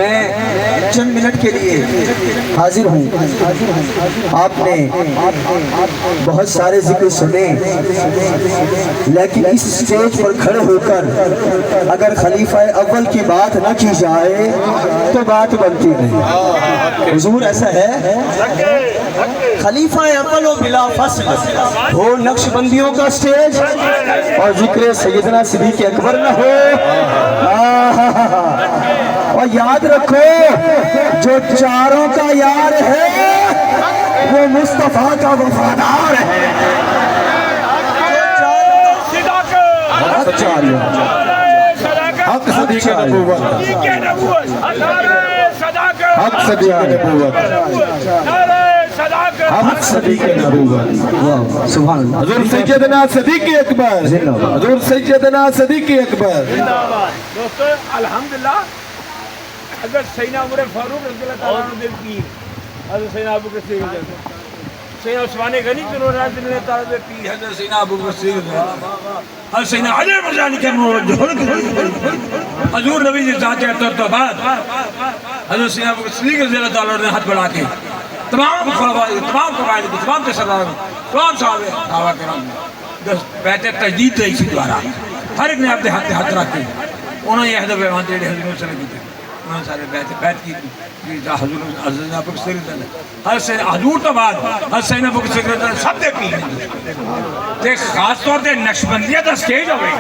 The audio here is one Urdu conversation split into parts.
میں چند منٹ کے لیے حاضر ہوں. آپ نے بہت سارے ذکر سنے، لیکن اس سٹیج پر کھڑے ہو کر اگر خلیفہ اول کی بات نہ کی جائے تو بات بنتی نہیں. حضور ایسا ہے، خلیفہ اول و بلا فصل ہو نقش بندیوں کا سٹیج اور ذکر سیدنا صدیق اکبر نہ ہو. اور یاد رکھو، جو چاروں کا یار ہے وہ مصطفیٰ کا وفادار ہے. حق صدیق نبوت، حق صدیق نبوت، حق صدیق نبوت. سبحان اللہ. حضور سیدنا صدیق اکبر، حضور سیدنا صدیق اکبر. دوستو الحمدللہ، اگر سیدنا عمر فاروق رضی اللہ تعالیٰ عنہ دل پیر، حضرت سیدنا ابو بکر صدیق رضی اللہ، سیدنا عثمان غنی کنور رضی اللہ تعالیٰ دل پیر، حضرت سیدنا ابو بکر صدیق رضی اللہ، حضرت سیدنا علی مرزانی کے حضور نبی جی ذات تو بعد حضرت سیدنا ابو بکر صدیق رضی اللہ تعالیٰ نے ہاتھ بڑھا کے تمام خلفاء، تمام قبائل کو، تمام سرداروں، تمام صحابہ کرام بیعت تجدید رہی سی دوارا ہر ایک نے اپنے ہاتھ رکھ کے انہوں نے یہ عہد و پیمان دیڑے حضور صلی اللہ علیہ وسلم انہوں نے سارے بیعت کی حضور حضرت ابو بکر صدیق رضی اللہ، حضرت حضور تو بعد حضرت سیدنا ابو بکر صدیق رضی اللہ سب دے پیر تے خاص طور تے نقشبندیہ دا سٹیج ہوئے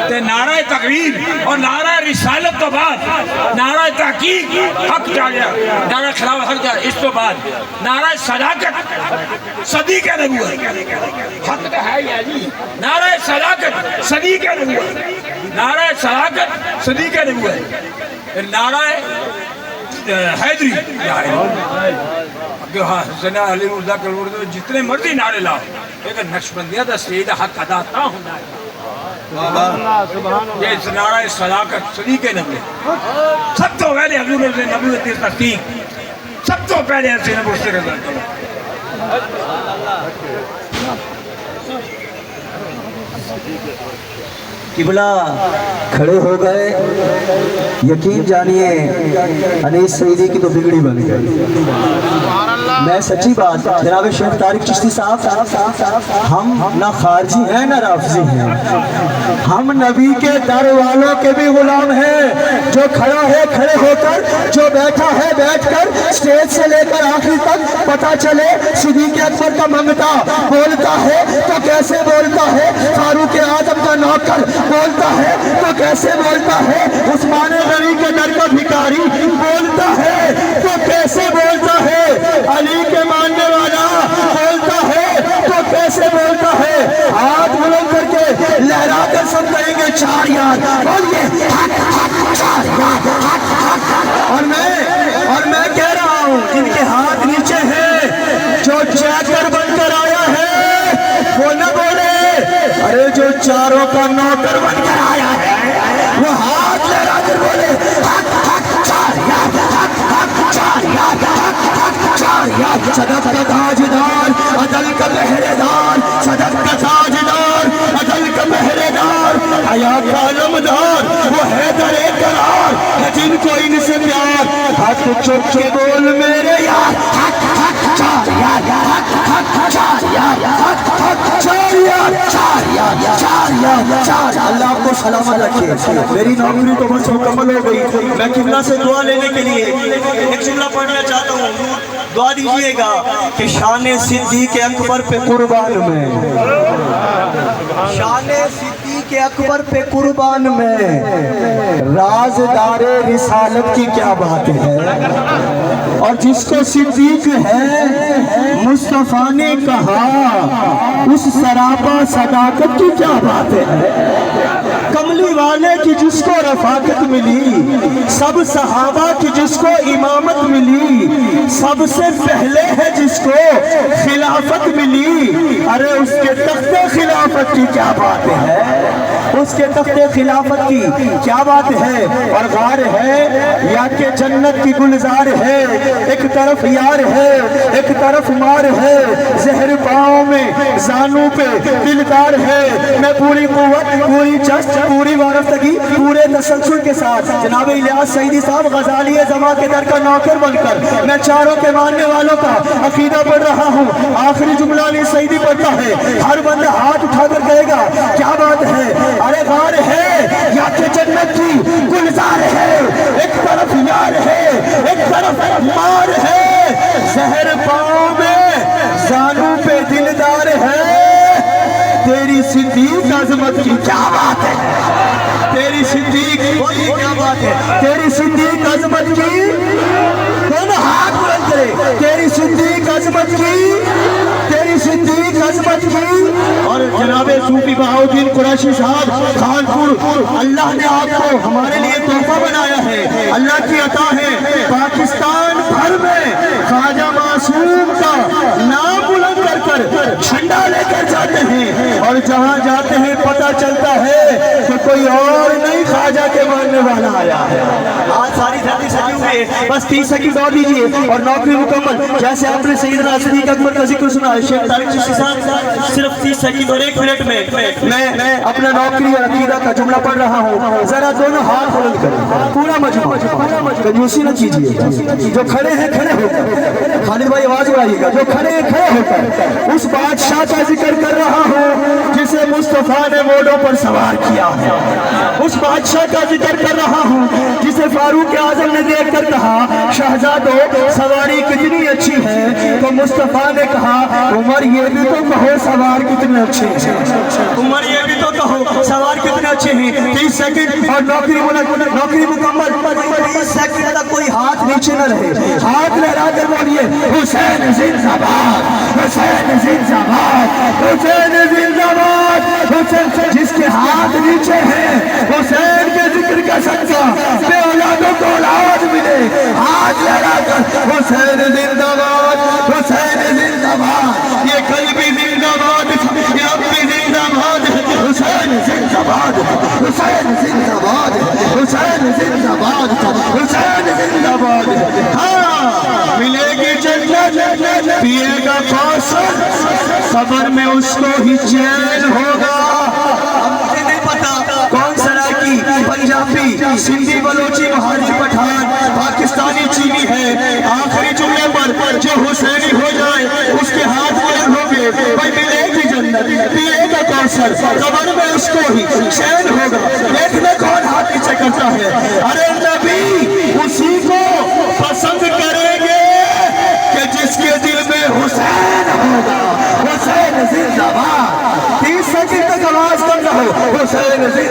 تے نعرہ تقریر اور نعرہ رسالت تو بعد نعرہ تحقیق حق جاگیا، نعرہ خلاف حق جاگیا، اس تو بعد نعرہ صداقت صدیق نبوت، حق تو ہے یا جی، نعرہ صداقت صدیق نبوت، نعرہ صداقت صدیق نبوت، نعرہ حیدری حسین علی مرزا کلور جتنے مرضی نعرے لاؤ، لیکن نقشبندیہ دا سید حق ادا تا ہونا ہے. یہ اس نعرہ صداقت صدیق نبوت سب تو پہلے حضور نبوت کی تصدیق، سب تو پہلے حسین ابو بکر رضی اللہ. قبلہ کھڑے ہو گئے، یقین جانیے انیس سعیدی کی تو بگڑی بن گئی. میں سچی بات، جناب شیخ طارق چشتی صاحب، ہم نہ خارجی ہیں نہ رافضی ہیں، ہم نبی کے در والوں کے بھی غلام ہیں. جو کھڑا ہے کھڑے ہو کر، جو بیٹھا ہے بیٹھ کر، سٹیج سے لے کر آخری تک پتہ چلے صدیق اکبر کا منگتا بولتا ہے تو کیسے بولتا ہے، فاروق اعظم کا نوکر بولتا ہے تو کیسے بولتا ہے، عثمان غنی کے در کا بھکاری بولتا ہے تو کیسے بولتا ہے، علی کے ماننے والا بولتا ہے تو کیسے بولتا ہے. ہاتھ بلند کر کے لہرا کر سب کہیں گے چار یار بولیے. اور میں کہہ رہا ہوں ان کے ہاتھ نیچے ہیں، جو چیکر بن کر آیا ہے وہ نہ بولے، ارے جو چاروں کا نوکر بن کر آیا ہے وہ ہاتھ لہرا کر بولے صدق کا تاجدار عدل کا پہرے دار، صدق کا تاجدار عدل کا پہرے دار، حیا کا علمدار وہ حیدر قرار ہے جن کو ان سے پیار. ہاتھ چوک کے بول میرے یار، چار یار، چار یار، چار یار. اللہ آپ کو سلامت رکھے. میری نوکری تو بس مکمل ہو گئی. میں قبلہ سے دعا لینے کے لیے ایک جملہ پڑھنا چاہتا ہوں. دعا دیجئے گا کہ شان صدیق اکبر پہ قربان میں، شان صدیق اکبر پہ قربان میں رازدار رسالت کی کیا بات ہے. اور جس کو صدیق ہے مصطفیٰ نے کہا اس سراپا صداقت کی کیا بات ہے. کملی والے کی جس کو رفاقت ملی، سب صحابہ کی جس کو امامت ملی، سب سے پہلے ہے جس کو خلافت ملی، ارے اس کے تخت خلافت کی کیا بات ہے. اس کے تخت خلافت کی کیا بات ہے، اور غار ہے یا کہ جنت کی گلزار ہے، ایک طرف یار ہے ایک طرف مار ہے، زہر پاؤں میں زانوں پہ دلدار ہے، میں پوری قوت پوری جست پوری وارفتگی پورے تسلسل کے ساتھ جناب الیاس سعیدی صاحب غزالی زمان کے در کا نوکر بن کر میں چاروں کے ماننے والوں کا عقیدہ پڑھ رہا ہوں۔ آخری جملہ علی سعیدی پڑھتا ہے، ہر بندہ ہاتھ اٹھا کر کہے گا کیا بات ہے، ارے غار ہے یا کہ جنت کی گلزار ہے، ایک طرف یار ہے ایک طرف مار ہے، زہر پاؤں میں زانوں پہ دلدار ہے، تیری صدیق عظمت کی کیا بات ہے، تیری صدیق کیا بات ہے، تیری صدیق عظمت کی دونوں ہاتھ بلند کرے، تیری صدیق عظمت کی تیری صدیق عظمت کی۔ اور جناب صوفی بہاؤدین قریشی صاحب خانپور، اللہ نے آپ کو ہمارے لیے تحفہ بنایا ہے، اللہ کی عطا ہے، پاکستان بھر میں خواجہ معصوم کا نام بلند کر کر جھنڈا لے کر جاتے ہیں، اور جہاں جاتے ہیں پتہ چلتا ہے کہ کوئی اور نہیں خواجہ کے ماننے والا آیا ہے۔ آج ساری دھرتی سجی ہوئی ہے، بس 30 سیکنڈ اور دیجیے اور نوکری مکمل۔ جیسے آپ نے سیدنا صدیق اکبر کا ذکر سنا ہے، شیخ طارق چشتی صاحب صرف 30 سیکنڈ اور 1 منٹ میں اپنا نوکری اور عقیدہ کا جملہ پڑھ رہا ہوں، ذرا دونوں ہاتھ بلند کریں، پورا مجموعہ کنجوسی نہ کیجیے، جو کھڑے ہیں کھڑے ہو کر، خالد بھائی آواز بڑھائیے گا، جو کھڑے ہیں کھڑے ہو کر اس بادشاہ کا ذکر کر رہا ہوں جسے مصطفیٰ نے موڑوں پر سوار کیا ہے، اس بادشاہ کا ذکر کر رہا ہوں جسے فاروق اعظم نے دیکھ کر کہا شہزادو سواری کتنی اچھی ہے، تو مصطفیٰ نے کہا عمر یہ بھی تو کہو سوار کتنے اچھے ہیں، عمر یہ بھی تو کہو سوار کتنے اچھے ہیں۔ 30 سیکنڈ اور نوکری مکمل۔ 30 سیکنڈ تک کوئی ہاتھ نیچے نہ رہے، ہاتھ لہرا کر بولیے حسین زندہ باد، حسین زندہ باد، حسین زندہ باد، حسین۔ جس کے ہاتھ نیچے ہیں حسین کے ذکر کا صدقہ بے اولادوں کو اولاد ملے، ہاتھ لہرا کر حسین زندہ باد، حسین زندہ باد۔ یہ کل بھی زندہ باد تھا، یہ اب بھی زندہ باد ہے، حسین زندہ باد، حسین زندہ باد، حسین زندہ باد تھا، حسین زندہ باد۔ ہاں ملے گی جنت، پیے گا کوثر، قبر میں اس کو ہی چین ہوگا۔ مجھے نہیں پتا کون سرائکی، پنجابی، سندھی، بلوچی، مہاجر، پٹھان، پاکستانی، چینی ہے، آخری جملے پر جو حسینی ہو جائے اس کے ہاتھ بلند ہوں گے، بھائی ملے گی جنت، پیے گا کوثر، قبر میں اس کو ہی چین ہوگا۔ دیکھنے کون ہاتھ پیچھے کرتا ہے، ارے نبی اسی کو پسند کریں گے کہ جس کے دل میں حسین ہوگا، حسین زندہ باد۔ 30 سیکنڈ تک آواز کر رہا ہو، حسین زندہ